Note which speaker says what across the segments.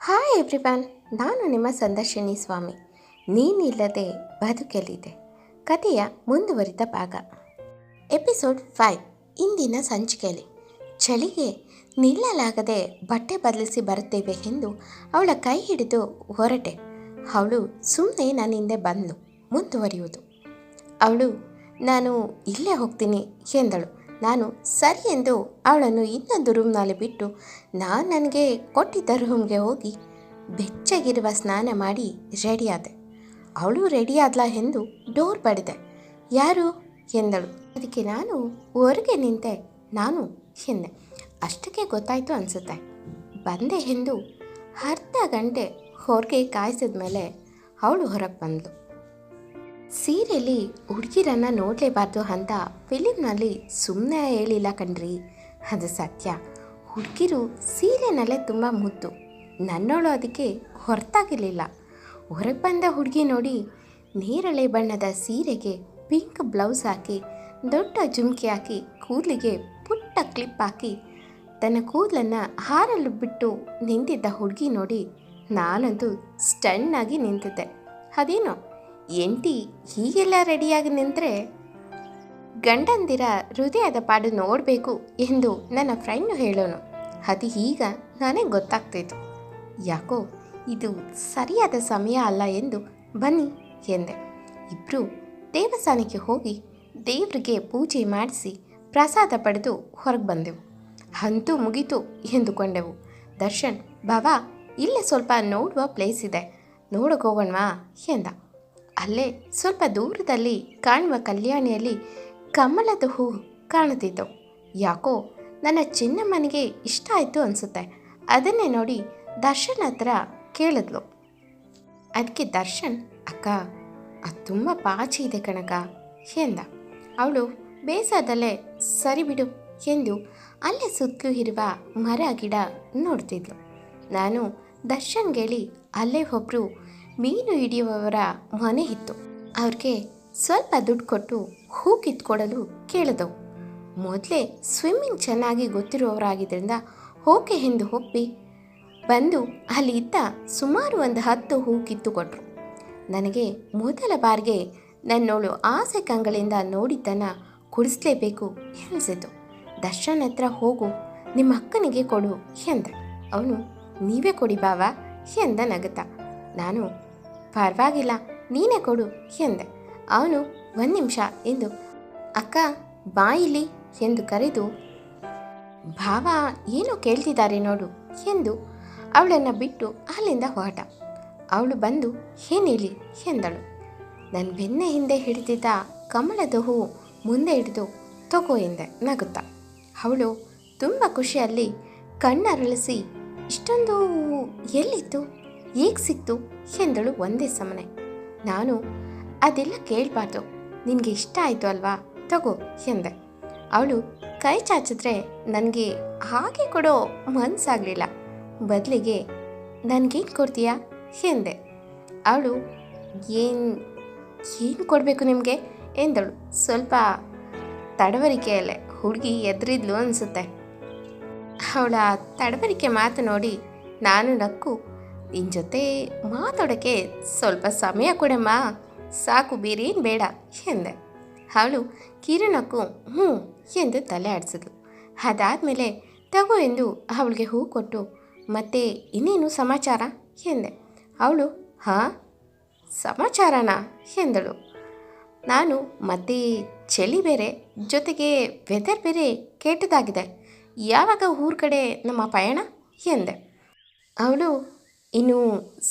Speaker 1: Hi everyone, ನಾನು ನಿಮ್ಮ ಸಂದರ್ಶಿನಿ ಸ್ವಾಮಿ. ನೀನಿಲ್ಲದೆ ಬದುಕಲಿದೆ ಕಥೆಯ ಮುಂದುವರಿದ ಭಾಗ. ಎಪಿಸೋಡ್ 5. ಇಂದಿನ ಸಂಚಿಕೆಯಲ್ಲಿ ಚಳಿಗೆ ನಿಲ್ಲಲಾಗದೆ ಬಟ್ಟೆ ಬದಲಿಸಿ ಬರುತ್ತೇವೆ ಎಂದು ಅವಳ ಕೈ ಹಿಡಿದು ಹೊರಟೆ. ಅವಳು ಸುಮ್ಮನೆ ನನ್ನ ಹಿಂದೆ ಬಂದಳು. ಮುಂದುವರಿಯುವುದು. ಅವಳು ನಾನು ಇಲ್ಲೇ ಹೋಗ್ತೀನಿ ಎಂದಳು. ನಾನು ಸರಿ ಎಂದು ಅವಳನ್ನು ಇನ್ನೊಂದು ರೂಮ್ನಲ್ಲಿ ಬಿಟ್ಟು ನನಗೆ ಕೊಟ್ಟಿದ್ದ ರೂಮ್ಗೆ ಹೋಗಿ ಬೆಚ್ಚಗಿರುವ ಸ್ನಾನ ಮಾಡಿ ರೆಡಿಯಾದೆ. ಅವಳು ರೆಡಿಯಾದ್ಲ ಎಂದು ಡೋರ್ ಬಡಿದೆ. ಯಾರು ಎಂದಳು. ಅದಕ್ಕೆ ನಾನು ಹೊರಗೆ ನಿಂತೆ. ನಾನು ಎಂದೆ. ಅಷ್ಟಕ್ಕೆ ಗೊತ್ತಾಯಿತು ಅನಿಸುತ್ತೆ. ಬಂದೆ ಎಂದು ಅರ್ಧ ಗಂಟೆ ಹೊರಗೆ ಕಾಯಿಸಿದ ಮೇಲೆ ಅವಳು ಹೊರಗೆ ಬಂದಳು. ಸೀರೆಯಲ್ಲಿ ಹುಡುಗಿರನ್ನು ನೋಡಲೇಬಾರ್ದು ಅಂತ ಫಿಲಿಮ್ನಲ್ಲಿ ಸುಮ್ಮನೆ ಹೇಳಿಲ್ಲ ಕಣ್ರಿ, ಅದು ಸತ್ಯ. ಹುಡುಗಿರು ಸೀರೆನಲ್ಲೇ ತುಂಬ ಮುದ್ದು. ನನ್ನೋಳು ಅದಕ್ಕೆ ಹೊರತಾಗಿರಲಿಲ್ಲ. ಹೊರಗೆ ಬಂದ ಹುಡುಗಿ ನೋಡಿ ನೇರಳೆ ಬಣ್ಣದ ಸೀರೆಗೆ ಪಿಂಕ್ ಬ್ಲೌಸ್ ಹಾಕಿ, ದೊಡ್ಡ ಜುಮ್ಕಿ ಹಾಕಿ, ಕೂದಲಿಗೆ ಪುಟ್ಟ ಕ್ಲಿಪ್ ಹಾಕಿ ತನ್ನ ಕೂದಲನ್ನು ಹಾರಲು ಬಿಟ್ಟು ನಿಂತಿದ್ದ ಹುಡುಗಿ ನೋಡಿ ನಾನಂತೂ ಸ್ಟನ್ನಾಗಿ ನಿಂತಿದ್ದೆ. ಅದೇನೋ ಎಂಟಿ ಹೀಗೆಲ್ಲ ರೆಡಿಯಾಗಿ ನಿಂತರೆ ಗಂಡಂದಿರ ಹೃದಯದ ಪಾಡು ನೋಡಬೇಕು ಎಂದು ನನ್ನ ಫ್ರೆಂಡು ಹೇಳೋನು. ಅದು ಈಗ ನನಗೆ ಗೊತ್ತಾಗ್ತಿತ್ತು. ಯಾಕೋ ಇದು ಸರಿಯಾದ ಸಮಯ ಅಲ್ಲ ಎಂದು ಬನ್ನಿ ಎಂದೆ. ಇಬ್ಬರು ದೇವಸ್ಥಾನಕ್ಕೆ ಹೋಗಿ ದೇವರಿಗೆ ಪೂಜೆ ಮಾಡಿಸಿ ಪ್ರಸಾದ ಪಡೆದು ಹೊರಗೆ ಬಂದೆವು. ಅಂತೂ ಮುಗೀತು ಎಂದುಕೊಂಡೆವು. ದರ್ಶನ್, ಬಾವಾ, ಇಲ್ಲೇ ಸ್ವಲ್ಪ ನೋಡುವ ಪ್ಲೇಸ್ ಇದೆ, ನೋಡೋಕೆ ಹೋಗೋಣವಾ ಎಂದ. ಅಲ್ಲೇ ಸ್ವಲ್ಪ ದೂರದಲ್ಲಿ ಕಾಣುವ ಕಲ್ಯಾಣಿಯಲ್ಲಿ ಕಮಲದ ಹೂ ಕಾಣುತ್ತಿದ್ದವು. ಯಾಕೋ ನನ್ನ ಚಿನ್ನಮ್ಮನಿಗೆ ಇಷ್ಟ ಆಯಿತು ಅನಿಸುತ್ತೆ. ಅದನ್ನೇ ನೋಡಿ ದರ್ಶನ್ ಹತ್ರ ಕೇಳಿದ್ಲು. ಅದಕ್ಕೆ ದರ್ಶನ್, ಅಕ್ಕ, ಅದು ತುಂಬ ಪಾಚಿ ಇದೆ ಕಣಕ ಎಂದ. ಅವಳು ಬೇಸರದಲ್ಲೇ ಸರಿ ಬಿಡು ಎಂದು ಅಲ್ಲೇ ಸುತ್ತಲೂ ಇರುವ ಮರ ಗಿಡ ನೋಡ್ತಿದ್ಲು. ನಾನು ದರ್ಶನ್ಗೇಳಿ ಅಲ್ಲೇ ಒಬ್ಬರು ಮೀನು ಹಿಡಿಯುವವರ ಮನೆ ಇತ್ತು. ಅವ್ರಿಗೆ ಸ್ವಲ್ಪ ದುಡ್ಡು ಕೊಟ್ಟು ಹೂ ಕಿತ್ಕೊಡಲು ಕೇಳಿದವು. ಮೊದಲೇ ಸ್ವಿಮ್ಮಿಂಗ್ ಚೆನ್ನಾಗಿ ಗೊತ್ತಿರುವವರಾಗಿದ್ದರಿಂದ ಓಕೆ ಎಂದು ಒಪ್ಪಿ ಬಂದು ಅಲ್ಲಿ ಇದ್ದ ಸುಮಾರು ಒಂದು 10 ಹೂ ಕಿತ್ತುಕೊಟ್ರು. ನನಗೆ ಮೊದಲ ಬಾರಿಗೆ ನನ್ನೋಳು ಆಸೆ ಕಂಗಳಿಂದ ನೋಡಿದ್ದನ್ನು ಕುಡಿಸ್ಲೇಬೇಕು ಎನಿಸಿತು. ದರ್ಶನ್ ಹತ್ರ ಹೋಗು, ನಿಮ್ಮ ಅಕ್ಕನಿಗೆ ಕೊಡು ಎಂದೆ. ಅವನು ನೀವೇ ಕೊಡಿ ಬಾವಾ ಎಂದ ನಗುತ್ತಾ. ನಾನು ಪರವಾಗಿಲ್ಲ, ನೀನೇ ಕೊಡು ಎಂದೆ. ಅವನು 1 ನಿಮಿಷ ಎಂದು ಅಕ್ಕ ಬಾಯಿಲಿ ಎಂದು ಕರೆದು ಭಾವ ಏನೋ ಕೇಳ್ತಿದ್ದಾರೆ ನೋಡು ಎಂದು ಅವಳನ್ನು ಬಿಟ್ಟು ಅಲ್ಲಿಂದ ಹೊರಟ. ಅವಳು ಬಂದು ಏನು ಹೇಳಿ ಎಂದಳು. ನನ್ನ ಬೆನ್ನೆ ಹಿಂದೆ ಹಿಡಿದಿದ್ದ ಕಮಲದ ಹೂ ಮುಂದೆ ಹಿಡಿದು ತಗೋ ಎಂದೆ ನಗುತ್ತಾ. ಅವಳು ತುಂಬ ಖುಷಿಯಲ್ಲಿ ಕಣ್ಣರಳಿಸಿ ಇಷ್ಟೊಂದು ಎಲ್ಲಿತ್ತು, ಈಗ ಸಿಕ್ತು ಎಂದಳು ಒಂದೇ ಸಮನೆ. ನಾನು ಅದೆಲ್ಲ ಕೇಳಬಾರ್ದು, ನಿನಗೆ ಇಷ್ಟ ಆಯಿತು ಅಲ್ವಾ, ತಗೋ ಎಂದೆ. ಅವಳು ಕೈ ಚಾಚಿದ್ರೆ ನನಗೆ ಹಾಗೆ ಕೊಡೋ ಮನಸ್ಸಾಗಲಿಲ್ಲ. ಬದಲಿಗೆ ನನಗೇನು ಕೊಡ್ತೀಯಾ ಎಂದೆ. ಅವಳು ಏನು ಕೊಡಬೇಕು ನಿಮಗೆ ಎಂದಳು. ಸ್ವಲ್ಪ ತಡವರಿಕೆಯಲ್ಲೇ ಹುಡುಗಿ ಎದುರಿದ್ಲು ಅನಿಸುತ್ತೆ. ಅವಳ ತಡವರಿಕೆ ಮಾತು ನೋಡಿ ನಾನು ನಕ್ಕು, ನಿನ್ನ ಜೊತೆ ಮಾತಾಡೋಕ್ಕೆ ಸ್ವಲ್ಪ ಸಮಯ ಕೊಡಮ್ಮ, ಸಾಕು, ಬೇರೇನು ಬೇಡ ಎಂದೆ. ಅವಳು ಕಿರಣಕ್ಕೂ ಹ್ಞೂ ಎಂದು ತಲೆ ಆಡಿಸಿದ್ಲು. ಅದಾದಮೇಲೆ ತಗೋ ಎಂದು ಅವಳಿಗೆ ಹೂ ಕೊಟ್ಟು ಮತ್ತೆ ಇನ್ನೇನು ಸಮಾಚಾರ ಎಂದೆ. ಅವಳು ಹಾಂ ಸಮಾಚಾರನಾ ಎಂದಳು. ನಾನು ಮತ್ತೆ ಚಳಿ ಬೇರೆ, ಜೊತೆಗೆ ವೆದರ್ ಬೇರೆ ಕೆಟ್ಟದಾಗಿದೆ, ಯಾವಾಗ ಊರ ಕಡೆ ನಮ್ಮ ಪಯಣ ಎಂದೆ. ಅವಳು ಇನ್ನು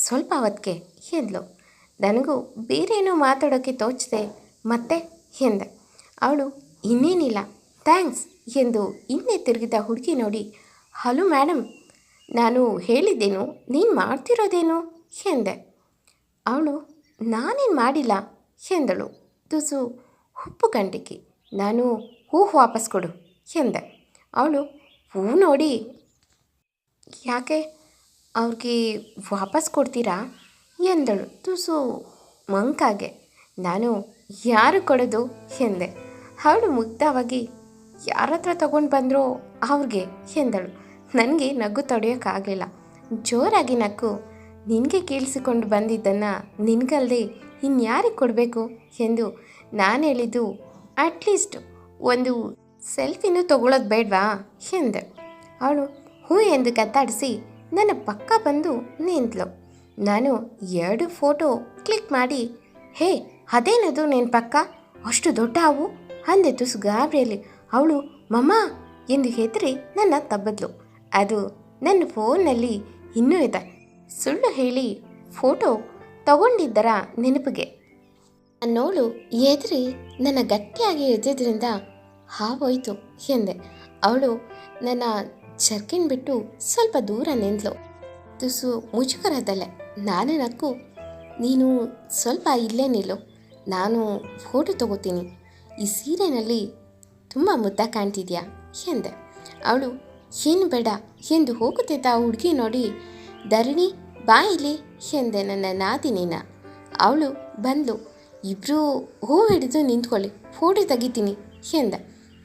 Speaker 1: ಸ್ವಲ್ಪ ಹೊತ್ತಿಗೆ ಎಂದಳು. ನನಗೂ ಬೇರೇನೋ ಮಾತಾಡೋಕ್ಕೆ ತೋಚದೆ ಮತ್ತೆ ಎಂದೆ. ಅವಳು ಇನ್ನೇನಿಲ್ಲ ಥ್ಯಾಂಕ್ಸ್ ಎಂದು ಇನ್ನೇ ತಿರುಗಿದ ಹುಡುಗಿ ನೋಡಿ, ಹಲೋ ಮೇಡಮ್, ನಾನು ಹೇಳಿದ್ದೇನು, ನೀನು ಮಾಡ್ತಿರೋದೇನು ಎಂದೆ. ಅವಳು ನಾನೇನು ಮಾಡಿಲ್ಲ ಎಂದಳು ತುಸು ಉಪ್ಪು ಗಂಟಿಕ್ಕಿ. ನಾನು ಹೂ ವಾಪಸ್ ಕೊಡು ಎಂದೆ. ಅವಳು ಹೂ ನೋಡಿ, ಯಾಕೆ ಅವ್ರಿಗೆ ವಾಪಸ್ ಕೊಡ್ತೀರಾ ಎಂದಳು ತುಸು ಮಂಕಾಗೆ. ನಾನು ಯಾರು ಕೊಡೋದು ಎಂದೆ. ಅವಳು ಮುಗ್ಧವಾಗಿ ಯಾರ ಹತ್ರ ತೊಗೊಂಡು ಬಂದರೋ ಅವ್ರಿಗೆ ಎಂದಳು. ನನಗೆ ನಗು ತಡೆಯೋಕ್ಕಾಗಲಿಲ್ಲ. ಜೋರಾಗಿ ನಕ್ಕು, ನಿನಗೆ ಕೇಳಿಸಿಕೊಂಡು ಬಂದಿದ್ದನ್ನು ನಿನಗಲ್ಲದೆ ಇನ್ಯಾರಿಗೆ ಕೊಡಬೇಕು ಎಂದು ನಾನು ಹೇಳಿದ್ದು ಅಟ್ಲೀಸ್ಟ್ ಒಂದು ಸೆಲ್ಫಿನೂ ತಗೊಳ್ಳೋದು ಬೇಡವಾ ಎಂದೆ. ಅವಳು ಹೂ ಎಂದು ಕತ್ತಾಡಿಸಿ ನನ್ನ ಪಕ್ಕ ಬಂದು ನಿಂತಳು. ನಾನು 2 ಫೋಟೋ ಕ್ಲಿಕ್ ಮಾಡಿ, ಹೇ ಅದೇನದು ನಿನ್ನ ಪಕ್ಕ ಅಷ್ಟು ದೊಡ್ಡ ಹಾವು ಅಂದೆ ತುಸು ಗಾಬರಿಯಲ್ಲಿ. ಅವಳು ಮಮ್ಮ ಎಂದು ಹೆದರಿ ನನ್ನ ತಬ್ಬದ್ಲು. ಅದು ನನ್ನ ಫೋನ್ನಲ್ಲಿ ಇನ್ನೂ ಇದೆ. ಸುಳ್ಳು ಹೇಳಿ ಫೋಟೋ ತಗೊಂಡಿದ್ದರ ನೆನಪಿಗೆ ಅನ್ನೋಳು ಎದುರಿ ನನ್ನ ಗಟ್ಟಿಯಾಗಿ ಎದ್ದಿದ್ದರಿಂದ ಹಾವೋಯ್ತು ಎಂದೆ. ಅವಳು ನನ್ನ ಜರ್ಕಿನ್ ಬಿಟ್ಟು ಸ್ವಲ್ಪ ದೂರ ನಿಂತಳು. ತುಸು ಮುಜುಗರದಲ್ಲೇ ನಾನು ನಕ್ಕು, ನೀನು ಸ್ವಲ್ಪ ಇಲ್ಲೇ ನಿಲ್ಲು, ನಾನು ಫೋಟೋ ತಗೋತೀನಿ, ಈ ಸೀರೆನಲ್ಲಿ ತುಂಬ ಮುದ್ದ ಕಾಣ್ತಿದ್ಯಾ ಎಂದೆ. ಅವಳು ಏನು ಬೇಡ ಎಂದು ಹೋಗುತ್ತಿದ್ದ ಹುಡುಗಿ ನೋಡಿ, ಧರಣಿ ಬಾ ಇಲ್ಲಿ ಎಂದೆ ನನ್ನ ನಾದಿನಿನ. ಅವಳು ಬಂದ್ಲು. ಇಬ್ಬರೂ ಹೂ ಹಿಡಿದು ನಿಂತ್ಕೊಳ್ಳಿ, ಫೋಟೋ ತೆಗಿತೀನಿ ಎಂದ.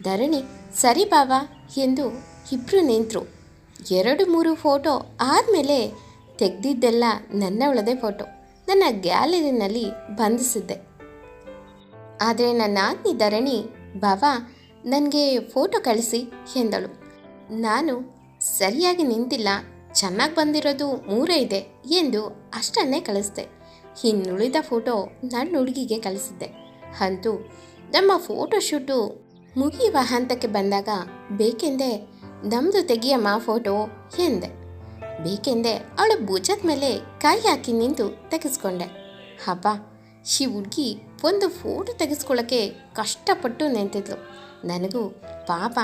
Speaker 1: ಧರಣಿ ಸರಿ ಬಾಬಾ ಎಂದು ಇಬ್ಬರು ನಿಂತರು. 2-3 ಫೋಟೋ ಆದಮೇಲೆ ತೆಗೆದಿದ್ದೆಲ್ಲ ನನ್ನವಳದೇ ಫೋಟೋ ನನ್ನ ಗ್ಯಾಲರಿನಲ್ಲಿ ಬಂಧಿಸಿದ್ದೆ. ಆದರೆ ನನ್ನ ಆತ್ಮಿ ಧರಣಿ, ಬಾಬಾ ನನಗೆ ಫೋಟೋ ಕಳಿಸಿ ಎಂದಳು. ನಾನು ಸರಿಯಾಗಿ ನಿಂತಿಲ್ಲ, ಚೆನ್ನಾಗಿ ಬಂದಿರೋದು 3 ಇದೆ ಎಂದು ಅಷ್ಟನ್ನೇ ಕಳಿಸ್ದೆ. ಇನ್ನುಳಿದ ಫೋಟೋ ನನ್ನ ಹುಡುಗಿಗೆ ಕಳಿಸಿದ್ದೆ. ಅಂತೂ ನಮ್ಮ ಫೋಟೋಶೂಟು ಮುಗಿಯುವ ಹಂತಕ್ಕೆ ಬಂದಾಗ ಬೇಕೆಂದೇ ನಮ್ಮದು ತೆಗಿಯಮ್ಮ ಫೋಟೋ ಎಂದೆ. ಬೇಕೆಂದೇ ಅವಳ ಭುಜದ ಮೇಲೆ ಕೈ ಹಾಕಿ ನಿಂತು ತೆಗೆಸ್ಕೊಂಡೆ. ಹಬ್ಬ, ಈ ಹುಡುಗಿ ಒಂದು ಫೋಟೋ ತೆಗೆಸ್ಕೊಳ್ಳೋಕ್ಕೆ ಕಷ್ಟಪಟ್ಟು ನಿಂತಿದ್ಲು. ನನಗೂ ಪಾಪ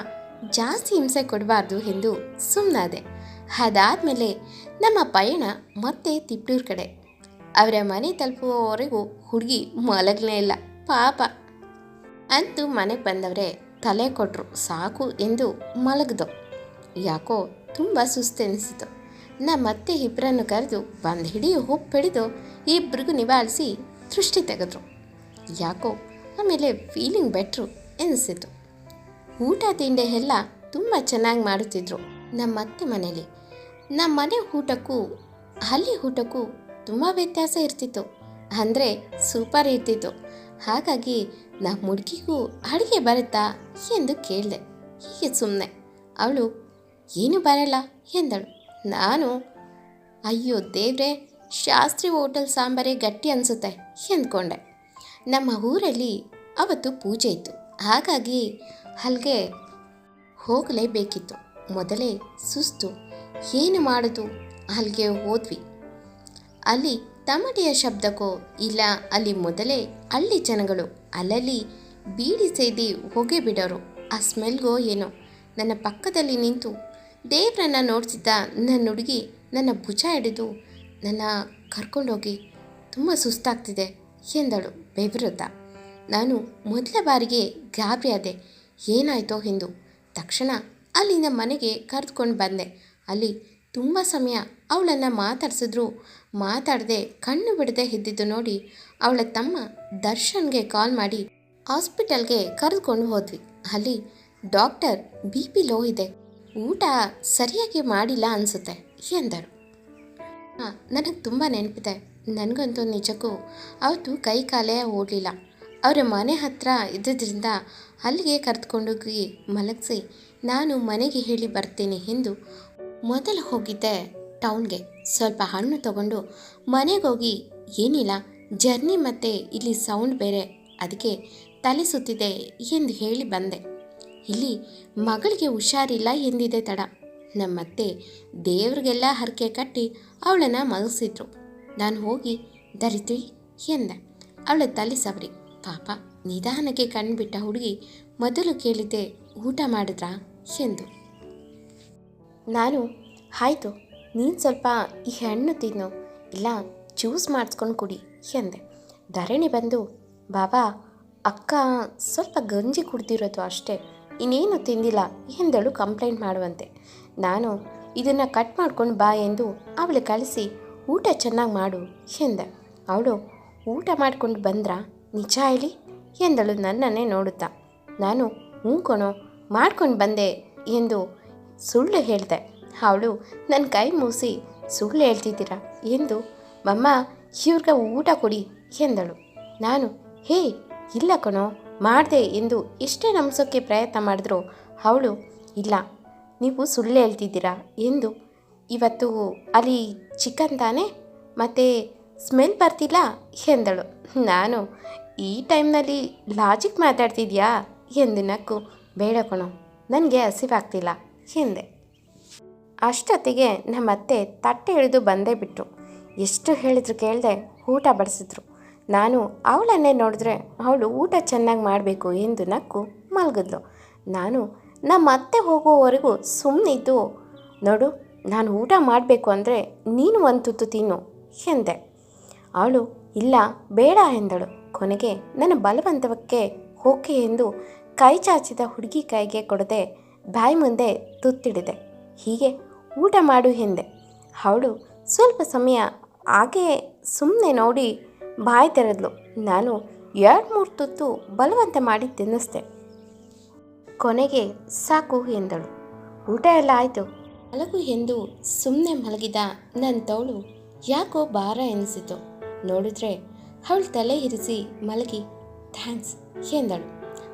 Speaker 1: ಜಾಸ್ತಿ ಹಿಂಸೆ ಕೊಡಬಾರ್ದು ಎಂದು ಸುಮ್ಮನಾದೆ. ಅದಾದಮೇಲೆ ನಮ್ಮ ಪಯಣ ಮತ್ತೆ ತಿಪ್ಟೂರು ಕಡೆ. ಅವರ ಮನೆ ತಲುಪುವವರೆಗೂ ಹುಡುಗಿ ಮಲಗಲೇ ಇಲ್ಲ ಪಾಪ. ಅಂತೂ ಮನೆಗೆ ಬಂದವರೇ ತಲೆ ಕೊಟ್ಟರು, ಸಾಕು ಎಂದು ಮಲಗಿದೋ. ಯಾಕೋ ತುಂಬ ಸುಸ್ತೆನಿಸಿತು. ಮತ್ತೆ ಇಬ್ಬರನ್ನು ಕರೆದು ಬಂದು ಹಿಡಿಯು ಹಿಡಿದು ಇಬ್ಬರಿಗೂ ನಿವಾಳಿಸಿ ದೃಷ್ಟಿ ತೆಗೆದ್ರು. ಯಾಕೋ ಆಮೇಲೆ ಫೀಲಿಂಗ್ ಬೆಟ್ರು ಎನಿಸಿತು. ಊಟ ತಿಂಡಿ ಎಲ್ಲ ತುಂಬ ಚೆನ್ನಾಗಿ ಮಾಡುತ್ತಿದ್ರು ನಮ್ಮತ್ತೆ ಮನೇಲಿ. ನಮ್ಮ ಮನೆ ಊಟಕ್ಕೂ ಅಲ್ಲಿ ಊಟಕ್ಕೂ ತುಂಬ ವ್ಯತ್ಯಾಸ ಇರ್ತಿತ್ತು, ಅಂದರೆ ಸೂಪರ್ ಇರ್ತಿತ್ತು. ಹಾಗಾಗಿ ನಮ್ಮ ಹುಡುಗಿಗೂ ಅಡುಗೆ ಬರುತ್ತಾ ಎಂದು ಕೇಳಿದೆ. ಹೀಗೆ ಸುಮ್ಮನೆ. ಅವಳು ಏನು ಬರಲ್ಲ ಎಂದಳು. ನಾನು ಅಯ್ಯೋ ದೇವ್ರೆ, ಶಾಸ್ತ್ರಿ ಹೋಟೆಲ್ ಸಾಂಬಾರೇ ಗಟ್ಟಿ ಅನಿಸುತ್ತೆ ಎಂದ್ಕೊಂಡೆ. ನಮ್ಮ ಊರಲ್ಲಿ ಅವತ್ತು ಪೂಜೆ ಇತ್ತು, ಹಾಗಾಗಿ ಅಲ್ಲಿಗೆ ಹೋಗಲೇಬೇಕಿತ್ತು. ಮೊದಲೇ ಸುಸ್ತು, ಏನು ಮಾಡೋದು, ಅಲ್ಲಿಗೆ ಹೋದ್ವಿ. ಅಲ್ಲಿ ತಮಟೆಯ ಶಬ್ದಕ್ಕೋ ಇಲ್ಲ ಅಲ್ಲಿ ಮೊದಲೇ ಹಳ್ಳಿ ಜನಗಳು ಅಲ್ಲಲ್ಲಿ ಬೀಡಿ ಸೇದಿ ಹೊಗೆ ಬಿಡೋರು, ಆ ಸ್ಮೆಲ್ಗೋ ಏನೋ ನನ್ನ ಪಕ್ಕದಲ್ಲಿ ನಿಂತು ದೇವ್ರನ್ನ ನೋಡ್ತಿದ್ದ ನನ್ನ ಹುಡುಗಿ ನನ್ನ ಭುಜ ಹಿಡಿದು ನನ್ನ ಕರ್ಕೊಂಡೋಗಿ ತುಂಬ ಸುಸ್ತಾಗ್ತಿದೆ ಎಂದಳು ಬೆವರುತ್ತಾ. ನಾನು ಮೊದಲ ಬಾರಿಗೆ ಗಾಬರಿಯಾದೆ, ಏನಾಯ್ತೋ ಎಂದು. ತಕ್ಷಣ ಅಲ್ಲಿಂದ ಮನೆಗೆ ಕರೆದುಕೊಂಡು ಬಂದೆ. ಅಲ್ಲಿ ತುಂಬ ಸಮಯ ಅವಳನ್ನು ಮಾತಾಡಿಸಿದ್ರು ಮಾತಾಡದೆ ಕಣ್ಣು ಬಿಡದೆ ಇದ್ದಿದ್ದು ನೋಡಿ ಅವಳ ತಮ್ಮ ದರ್ಶನ್ಗೆ ಕಾಲ್ ಮಾಡಿ ಹಾಸ್ಪಿಟಲ್ಗೆ ಕರೆದುಕೊಂಡು ಹೋದ್ವಿ. ಅಲ್ಲಿ ಡಾಕ್ಟರ್ BP ಲೋ ಇದೆ, ಊಟ ಸರಿಯಾಗಿ ಮಾಡಿಲ್ಲ ಅನಿಸುತ್ತೆ ಎಂದರು. ನನಗೆ ತುಂಬ ನೆನಪಿದೆ. ನನಗಂತೂ ನಿಜಕ್ಕೂ ಅವತ್ತು ಕೈ ಕಾಲೇ ಓಡಲಿಲ್ಲ. ಅವರ ಮನೆ ಹತ್ತಿರ ಇದ್ದಿದ್ದರಿಂದ ಅಲ್ಲಿಗೆ ಕರೆದುಕೊಂಡೋಗಿ ಮಲಗಿಸಿ ನಾನು ಮನೆಗೆ ಹೇಳಿ ಬರ್ತೀನಿ ಎಂದು ಮೊದಲು ಹೋಗಿದ್ದೆ ಟೌನ್ಗೆ. ಸ್ವಲ್ಪ ಹಣ್ಣು ತಗೊಂಡು ಮನೆಗೆ ಹೋಗಿ, ಏನಿಲ್ಲ ಜರ್ನಿ ಮತ್ತು ಇಲ್ಲಿ ಸೌಂಡ್ ಬೇರೆ, ಅದಕ್ಕೆ ತಲೆ ಸುತ್ತಿದೆ ಎಂದು ಹೇಳಿ ಬಂದೆ. ಇಲ್ಲಿ ಮಗಳಿಗೆ ಹುಷಾರಿಲ್ಲ ಎಂದಿದೆ ತಡ. ನಮ್ಮತ್ತೆ ದೇವ್ರಿಗೆಲ್ಲ ಹರಕೆ ಕಟ್ಟಿ ಅವಳನ್ನು ಮಲಗಿಸಿದ್ರು. ನಾನು ಹೋಗಿ ಧರಿತ್ರಿ ಎಂದೆ. ಅವಳ ತಲೆ ಸವರಿ. ಪಾಪ ನಿಧಾನಕ್ಕೆ ಕಣ್ಬಿಟ್ಟ ಹುಡುಗಿ ಮೊದಲು ಕೇಳಿದ್ದೆ, ಊಟ ಮಾಡಿದ್ರಾ ಎಂದು. ನಾನು ಆಯಿತು, ನೀನು ಸ್ವಲ್ಪ ಈ ಹಣ್ಣು ತಿನ್ನು, ಇಲ್ಲ ಜ್ಯೂಸ್ ಮಾಡಿಸ್ಕೊಂಡು ಕುಡಿ ಎಂದೆ. ಧರಣಿ ಬಂದು, ಬಾಬಾ ಅಕ್ಕ ಸ್ವಲ್ಪ ಗಂಜಿ ಕುಡ್ದಿರೋದು ಅಷ್ಟೇ, ಇನ್ನೇನು ತಿಂದಿಲ್ಲ ಎಂದಳು ಕಂಪ್ಲೇಂಟ್ ಮಾಡುವಂತೆ. ನಾನು ಇದನ್ನು ಕಟ್ ಮಾಡ್ಕೊಂಡು ಬಾ ಎಂದು ಅವಳು ಕಳಿಸಿ ಊಟ ಚೆನ್ನಾಗಿ ಮಾಡು ಎಂದೆ. ಅವಳು ಊಟ ಮಾಡ್ಕೊಂಡು ಬಂದ್ರಾ ನಿಜ ಹೇಳಿ ಎಂದಳು ನನ್ನನ್ನೇ ನೋಡುತ್ತಾ. ನಾನು ಹ್ಞೂ ಕಣೋ ಮಾಡ್ಕೊಂಡು ಬಂದೆ ಎಂದು ಸುಳ್ಳು ಹೇಳಿದೆ. ಅವಳು ನನ್ನ ಕೈ ಮೂಸಿ ಸುಳ್ಳು ಹೇಳ್ತಿದ್ದೀರಾ ಎಂದು ಮಮ್ಮ ಇವ್ರಿಗೆ ಊಟ ಕೊಡಿ ಎಂದಳು. ನಾನು ಹೇ ಇಲ್ಲ ಕಣೋ ಮಾಡಿದೆ ಎಂದು ಎಷ್ಟೇ ನಂಬಿಸೋಕ್ಕೆ ಪ್ರಯತ್ನ ಮಾಡಿದ್ರು ಅವಳು ಇಲ್ಲ ನೀವು ಸುಳ್ಳು ಹೇಳ್ತಿದ್ದೀರಾ ಎಂದು. ಇವತ್ತು ಅಲ್ಲಿ ಚಿಕನ್ ತಾನೇ ಮತ್ತು ಸ್ಮೆಲ್ ಬರ್ತಿಲ್ಲ ಎಂದಳು. ನಾನು ಈ ಟೈಮ್ನಲ್ಲಿ ಲಾಜಿಕ್ ಮಾತಾಡ್ತಿದ್ಯಾ ಎಂದು ನಕ್ಕು ಬೇಡ ಕಣೋ ನನಗೆ ಹಸಿವಾಗ್ತಿಲ್ಲ ಎಂದೆ. ಅಷ್ಟೊತ್ತಿಗೆ ನಮ್ಮತ್ತೆ ತಟ್ಟೆ ಹಿಡಿದು ಬಂದೇ ಬಿಟ್ಟರು. ಎಷ್ಟು ಹೇಳಿದ್ರು ಕೇಳದೆ ಊಟ ಬಡಿಸಿದ್ರು. ನಾನು ಅವಳನ್ನೇ ನೋಡಿದ್ರೆ ಅವಳು ಊಟ ಚೆನ್ನಾಗಿ ಮಾಡಬೇಕು ಎಂದು ನಕ್ಕು ಮಲಗಿದ್ಲು. ನಾನು ನಮ್ಮ ಅತ್ತೆ ಹೋಗುವವರೆಗೂ ಸುಮ್ಮನಿದ್ದು ನೋಡು ನಾನು ಊಟ ಮಾಡಬೇಕು ಅಂದರೆ ನೀನು ಒಂದು ತುತ್ತು ತಿನ್ನು ಎಂದೆ. ಅವಳು ಇಲ್ಲ ಬೇಡ ಎಂದಳು. ಕೊನೆಗೆ ನನ್ನ ಬಲವಂತವಕ್ಕೆ ಓಕೆ ಎಂದು ಕೈ ಚಾಚಿದ ಹುಡುಗಿ ಕೈಗೆ ಕೊಡದೆ ಬಾಯಿ ಮುಂದೆ ತುತ್ತಿಡಿದೆ. ಹೀಗೆ ಊಟ ಮಾಡು ಎಂದೆ. ಅವಳು ಸ್ವಲ್ಪ ಸಮಯ ಹಾಗೇ ಸುಮ್ಮನೆ ನೋಡಿ ಬಾಯಿ ತೆರೆದ್ಲು. ನಾನು 2-3 ತುತ್ತು ಬಲವಂತ ಮಾಡಿ ತಿನ್ನಿಸ್ದೆ. ಕೊನೆಗೆ ಸಾಕು ಎಂದಳು. ಊಟ ಎಲ್ಲ ಆಯಿತು ಮಲಗು ಎಂದು ಸುಮ್ಮನೆ ಮಲಗಿದ ನನ್ನ ತೋಳು ಯಾಕೋ ಭಾರ ಎನಿಸಿತು. ನೋಡಿದ್ರೆ ಅವಳು ತಲೆ ಇರಿಸಿ ಮಲಗಿ ಥ್ಯಾಂಕ್ಸ್ ಎಂದಳು.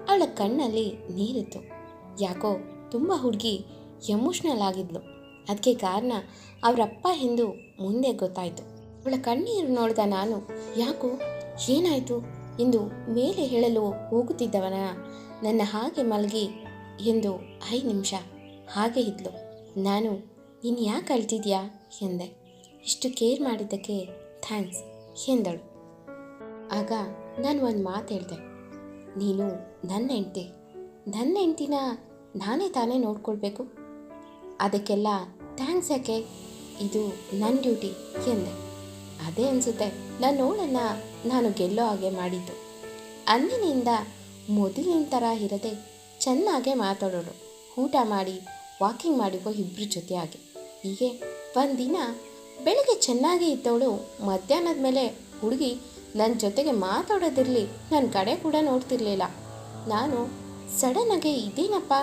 Speaker 1: ಅವಳ ಕಣ್ಣಲ್ಲಿ ನೀರಿತ್ತು. ಯಾಕೋ ತುಂಬ ಹುಡುಗಿ ಎಮೋಷ್ನಲ್ ಆಗಿದ್ಲು. ಅದಕ್ಕೆ ಕಾರಣ ಅವರಪ್ಪ ಎಂದು ಮುಂದೆ ಗೊತ್ತಾಯಿತು. ಅವಳ ಕಣ್ಣೀರು ನೋಡಿದ ನಾನು ಯಾಕೋ ಏನಾಯಿತು ಎಂದು ಮೇಲೆ ಹೇಳಲು ಹೋಗುತ್ತಿದ್ದವನ ನನ್ನ ಹಾಗೆ ಮಲಗಿ ಎಂದು 5 ನಿಮಿಷ ಹಾಗೆ ಇದ್ಲು. ನಾನು ನೀನು ಯಾಕೆ ಅಳ್ತಿದ್ಯಾ ಎಂದೆ. ಇಷ್ಟು ಕೇರ್ ಮಾಡಿದ್ದಕ್ಕೆ ಥ್ಯಾಂಕ್ಸ್ ಎಂದಳು. ಆಗ ನಾನು ಒಂದು ಮಾತು ಹೇಳಿದೆ. ನೀನು ನನ್ನ ಹೆಂಡ್ತಿನ ನಾನೇ ತಾನೇ ನೋಡ್ಕೊಳ್ಬೇಕು, ಅದಕ್ಕೆಲ್ಲ ಥ್ಯಾಂಕ್ಸ್ ಯಾಕೆ, ಇದು ನನ್ನ ಡ್ಯೂಟಿ ಎಂದೆ. ಅದೇ ಅನಿಸುತ್ತೆ ನನ್ನೋಳನ್ನು ನಾನು ಗೆಲ್ಲೋ ಹಾಗೆ ಮಾಡಿದ್ದು. ಅಂದಿನಿಂದ ಮೊದಲಿನ ಥರ ಇರದೆ ಚೆನ್ನಾಗೇ ಮಾತಾಡೋಳು. ಊಟ ಮಾಡಿ ವಾಕಿಂಗ್ ಮಾಡಿಕೋ ಇಬ್ಬರು ಜೊತೆಯಾಗಿ. ಹೀಗೆ ಒಂದಿನ ಬೆಳಗ್ಗೆ ಚೆನ್ನಾಗೇ ಇದ್ದವಳು ಮಧ್ಯಾಹ್ನದ ಮೇಲೆ ಹುಡುಗಿ ನನ್ನ ಜೊತೆಗೆ ಮಾತಾಡೋದಿರಲಿ ನನ್ನ ಕಡೆ ಕೂಡ ನೋಡ್ತಿರ್ಲಿಲ್ಲ. ನಾನು ಸಡನ್ನಾಗೆ ಇದೇನಪ್ಪ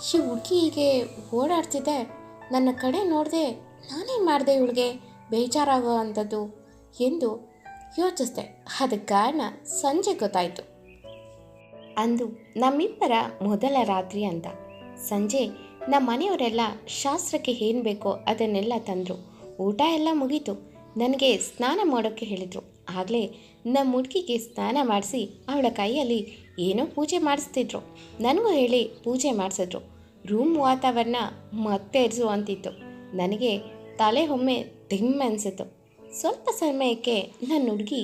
Speaker 1: ಈ ಹುಡುಗಿ ಹೀಗೆ ಓಡಾಡ್ತಿದ್ದೆ, ನನ್ನ ಕಡೆ ನೋಡಿದೆ ನಾನೇನು ಮಾಡಿದೆ ಇವಳಿಗೆ ಬೇಜಾರಾಗೋ ಅಂಥದ್ದು ಎಂದು ಯೋಚಿಸಿದೆ. ಅದಕ್ಕೆ ಕಾರಣ ಸಂಜೆ ಗೊತ್ತಾಯಿತು. ಅಂದು ನಮ್ಮಿಬ್ಬರ ಮೊದಲ ರಾತ್ರಿ ಅಂತ. ಸಂಜೆ ನಮ್ಮ ಮನೆಯವರೆಲ್ಲ ಶಾಸ್ತ್ರಕ್ಕೆ ಏನು ಬೇಕೋ ಅದನ್ನೆಲ್ಲ ತಂದರು. ಊಟ ಎಲ್ಲ ಮುಗೀತು. ನನಗೆ ಸ್ನಾನ ಮಾಡೋಕ್ಕೆ ಹೇಳಿದರು. ಆಗಲೇ ನಮ್ಮ ಹುಡುಗಿಗೆ ಸ್ನಾನ ಮಾಡಿಸಿ ಅವಳ ಕೈಯಲ್ಲಿ ಏನೋ ಪೂಜೆ ಮಾಡಿಸ್ತಿದ್ರು. ನನಗೂ ಹೇಳಿ ಪೂಜೆ ಮಾಡಿಸಿದ್ರು. ರೂಮ್ ವಾತಾವರಣ ಮತ್ತೆ ಅಂತಿತ್ತು. ನನಗೆ ತಲೆ ಒಮ್ಮೆ ದಿಮ್ಮ ಅನಿಸಿತು. ಸ್ವಲ್ಪ ಸಮಯಕ್ಕೆ ನನ್ನ ಹುಡುಗಿ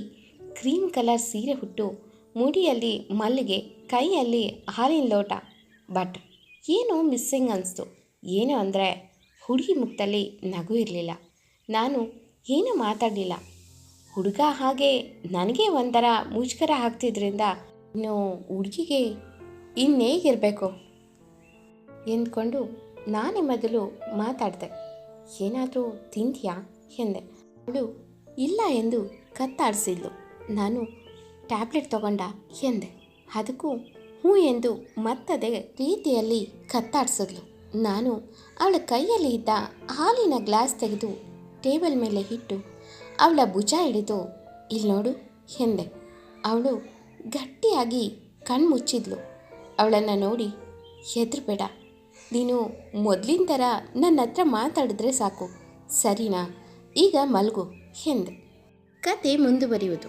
Speaker 1: ಕ್ರೀಮ್ ಕಲರ್ ಸೀರೆ ಹುಟ್ಟು, ಮುಡಿಯಲ್ಲಿ ಮಲ್ಲಿಗೆ, ಕೈಯಲ್ಲಿ ಹಾಲಿನ ಲೋಟ. ಬಟ್ ಏನೋ ಮಿಸ್ಸಿಂಗ್ ಅನಿಸ್ತು. ಏನು ಅಂದರೆ ಹುಡುಗಿ ಮುಖದಲ್ಲಿ ನಗು ಇರಲಿಲ್ಲ. ನಾನು ಏನೂ ಮಾತಾಡಲಿಲ್ಲ. ಹುಡುಗ ಹಾಗೆ ನನಗೆ ಒಂಥರ ಮುಜುಗರ ಆಗ್ತಿದ್ರಿಂದ ಇನ್ನು ಹುಡುಗಿಗೆ ಇನ್ನೇಗಿರಬೇಕು ಎಂದ್ಕೊಂಡು ನಾನೇ ಮೊದಲು ಮಾತಾಡಿದೆ. ಏನಾದರೂ ತಿಂತೀಯಾ ಎಂದೆ. ಅವಳು ಇಲ್ಲ ಎಂದು ಕತ್ತಾಡಿಸಿದ್ಲು. ನಾನು ಟ್ಯಾಬ್ಲೆಟ್ ತಗೊಂಡ ಎಂದೆ. ಅದಕ್ಕೂ ಹ್ಞೂ ಎಂದು ಮತ್ತದೇ ರೀತಿಯಲ್ಲಿ ಕತ್ತಾಡಿಸಿದ್ಲು. ನಾನು ಅವಳ ಕೈಯಲ್ಲಿ ಇದ್ದ ಹಾಲಿನ ಗ್ಲಾಸ್ ತೆಗೆದು ಟೇಬಲ್ ಮೇಲೆ ಇಟ್ಟು ಅವಳ ಭುಜ ಹಿಡಿದು ಇಲ್ಲಿ ನೋಡು ಎಂದೆ. ಅವಳು ಗಟ್ಟಿಯಾಗಿ ಕಣ್ಮುಚ್ಚಿದ್ಲು. ಅವಳನ್ನು ನೋಡಿ ಹೆದರಬೇಡ, ನೀನು ಮೊದಲಿನ ಥರ ನನ್ನ ಹತ್ರ ಮಾತಾಡಿದ್ರೆ ಸಾಕು ಸರಿನಾ, ಈಗ ಮಲಗು ಎಂದೆ. ಕತೆ ಮುಂದುವರಿಯುವುದು.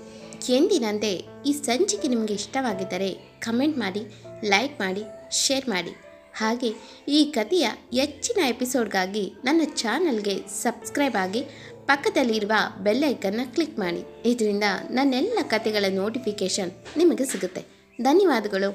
Speaker 1: ಎಂದಿನಂತೆ ಈ ಸಂಚಿಕೆ ನಿಮಗೆ ಇಷ್ಟವಾಗಿದ್ದರೆ ಕಮೆಂಟ್ ಮಾಡಿ, ಲೈಕ್ ಮಾಡಿ, ಶೇರ್ ಮಾಡಿ. ಹಾಗೆ ಈ ಕಥೆಯ ಹೆಚ್ಚಿನ ಎಪಿಸೋಡ್ಗಾಗಿ ನನ್ನ ಚಾನಲ್ಗೆ ಸಬ್ಸ್ಕ್ರೈಬ್ ಆಗಿ ಪಕ್ಕದಲ್ಲಿರುವ ಬೆಲ್ ಐಕನ್ನ ಕ್ಲಿಕ್ ಮಾಡಿ. ಇದರಿಂದ ನನ್ನೆಲ್ಲ ಕಥೆಗಳ ನೋಟಿಫಿಕೇಷನ್ ನಿಮಗೆ ಸಿಗುತ್ತೆ. ಧನ್ಯವಾದಗಳು.